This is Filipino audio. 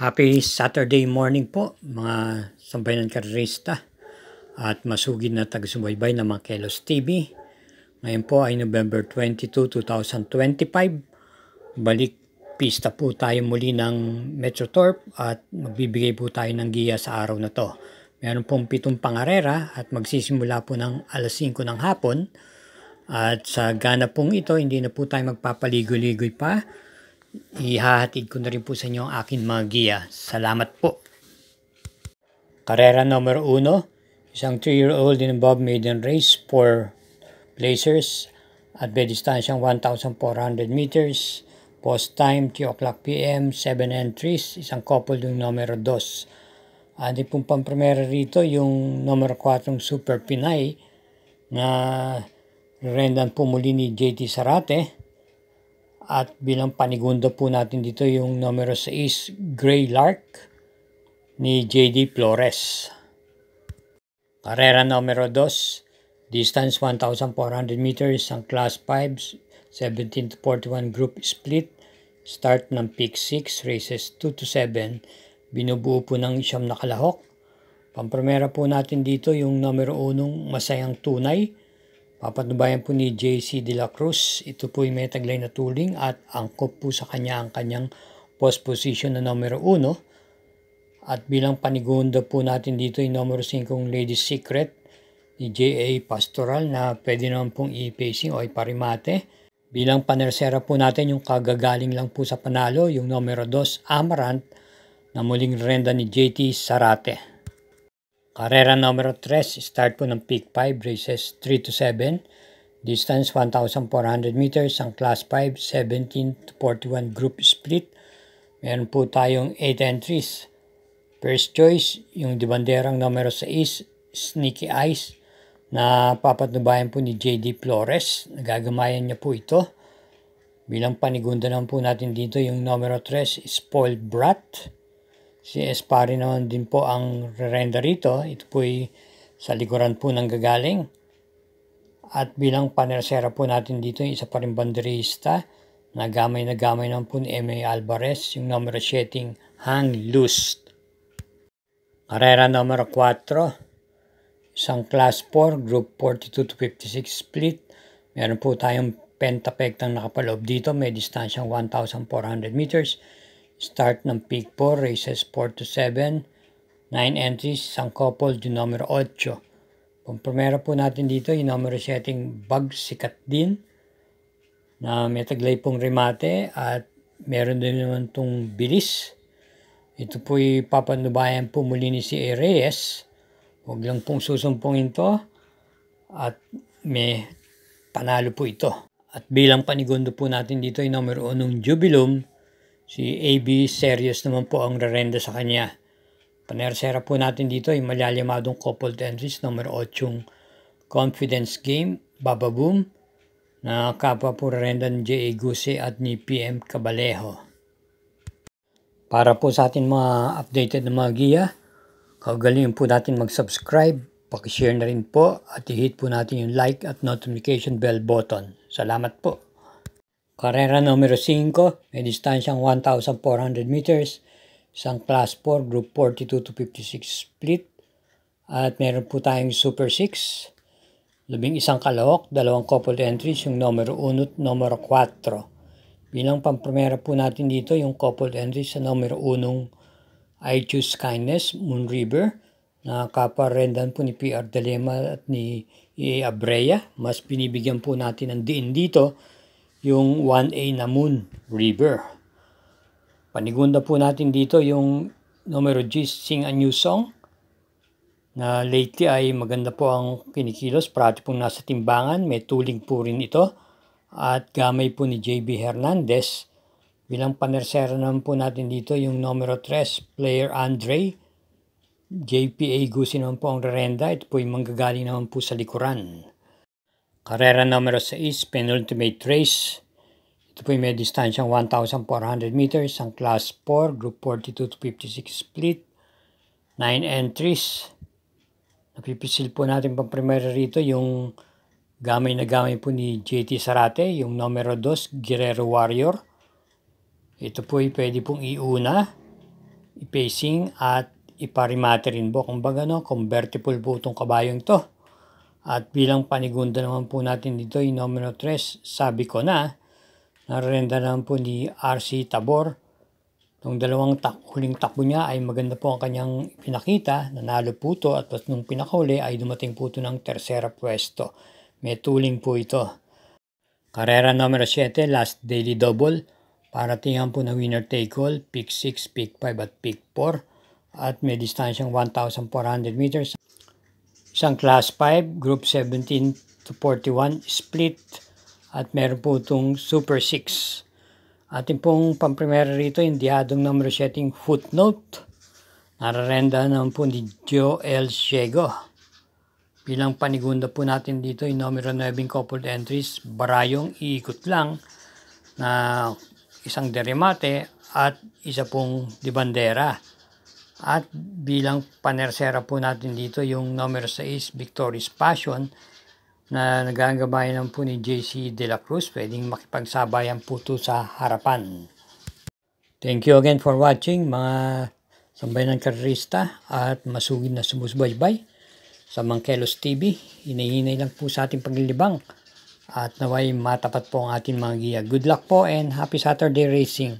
Happy Saturday morning po mga sambayanan karerista at masugid na taga-subaybay ng mga Kelos TV. Ngayon po ay November 22, 2025. Balik pista po tayo muli ng Metrotorp at magbibigay po tayo ng giya sa araw na to. Meron pong 7 pangarera at magsisimula po ng alas 5 ng hapon. At sa gana pong ito, hindi na po tayo magpapaligoy-ligoy pa. Ihahatid ko na rin po sa inyo ang aking mga giya. Salamat po. Karera numero 1, isang 3-year-old in above maiden race, 4 placers at may distansyang 1,400 meters. Post time 3 o'clock p.m., 7 entries, isang couple yung numero 2. Adi pong pampremera rito yung numero 4 Super Pinay na rendan po muli ni JT Sarate. At bilang panigundo po natin dito yung numero 6, Gray Lark ni JD Flores. Karera numero 2, distance 1,400 meters, ang class 5, 17 to 41 group split. Start ng peak 6, races 2 to 7. Binubuo po ng 9 na kalahok. Pampremera po natin dito yung numero 1, Masayang Tunay. Papatnubayan po ni JC De La Cruz. Ito po yung may taglay na tuling at angkop po sa kanya ang kanyang post position na numero 1. At bilang panigunda po natin dito yung numero 5 Ladies Secret ni J.A. Pastoral na pwede naman pong i-pacing o iparimate. Bilang panersera po natin yung kagagaling lang po sa panalo yung numero 2 Amarant na muling renda ni JT Sarate. Karera numero 3, start po ng peak 5, races 3 to 7. Distance 1,400 meters, ang class 5, 17 to 41 group split. Meron po tayong 8 entries. First choice, yung dibanderang numero 6, Sneaky Eyes, na papatnubayan po ni JD Flores. Nagagamayan niya po ito. Bilang panigunda naman po natin dito yung numero 3, Spoiled Brat. Si Espari naman din po ang rerenda rito. Ito po ay sa likuran po ng gagaling. At bilang panersera po natin dito yung isa pa rin banderista na gamay naman po ni M.A. Alvarez, yung numero 7, Hang Loose. Karera numero 4, isang class 4, group 42 to 56 split. Meron po tayong pentapektang nakapaloob dito. May distansyang 1,400 meters. Start ng peak 4, races 4 to 7, 9 entries, isang couple, yung numero 8. Pampremera po natin dito yung numero 7, Bag Sikat din, na may taglay pong remate at meron din naman itong bilis. Ito po yung papanubayan po muli ni si Reyes. Huwag lang pong susumpungin to at may panalo po ito. At bilang panigundo po natin dito yung numero 1 Jubilum. Si AB Serious naman po ang rerenda sa kanya. Panersera po natin dito yung malalimadong coupled entries numero 8 Confidence Game, Baba Boom, na kapwa po rerenda ni J.A. Guse at ni PM Cabalejo. Para po sa atin mga updated na mga giya, kagalingan po natin mag-subscribe, pakishare na rin po at i-hit po natin yung like at notification bell button. Salamat po. Karera numero 5, may distansyang 1,400 meters, isang class 4, group 42 to 56 split. At meron po tayong Super 6, 11 kalahok, 2 coupled entries, yung numero 1 at numero 4. Bilang pampremera po natin dito yung coupled entries sa numero 1, I Choose Kindness, Moon River, na kaparendan po ni PR Dilema at ni E.A. Abrea. Mas binibigyan po natin ng diin dito yung 1A na Moon River. Panigunda po natin dito yung numero G, Sing a New Song, na lately ay maganda po ang kinikilos. Parati pong nasa timbangan, may tuling po rin ito. At gamay po ni JB Hernandez. Bilang panersera naman po natin dito yung numero 3, Player Andre. JPA Gusi naman po ang rerenda. Ito po yung manggagaling naman po sa likuran. Karera numero 6, penultimate race. Ito po yung may distansyang 1,400 meters, ang class 4, group 42 to 56 split, 9 entries. Napipisil po natin pang primera rito yung gamay na gamay po ni JT Sarate, yung numero 2, Guerrero Warrior. Ito po ay pwede pong iuna. ipacing at iparimate rin po. Kumbaga convertible po itong kabayong to. At bilang panigunda naman po natin dito yung numero 3, sabi ko na, narerenda naman po ni RC Tabor. Itong dalawang huling takbo niya ay maganda po ang kanyang pinakita. Nanalo po ito at nung pinakahuli ay dumating po ito ng tersera pwesto. May tuling po ito. Karera numero 7, last daily double. Paratingan po na winner take all, peak 6, peak 5 at peak 4. At may distansyang 1,400 meters. Isang class 5, group 17 to 41 split. At meron po itong super 6. Ating pong pamprimera rito, indihadong numero 7 footnote. Nararenda naman po ni Joel Ciego. Bilang panigunda po natin dito, yung numero 9 coupled entries, barayong iikot lang na isang deremate at isa pong di bandera. At bilang panersera po natin dito, yung numero 6 Victorious Passion na nagagabayan lang po ni JC De La Cruz. Pwedeng makipagsabayan po ito sa harapan. Thank you again for watching mga sambayan ng karerista at masugid na sumusubaybay sa Mangkelos TV. Hinahinay lang po sa ating paglilibang at naway matapat po ang ating mga giya. Good luck po and happy Saturday racing!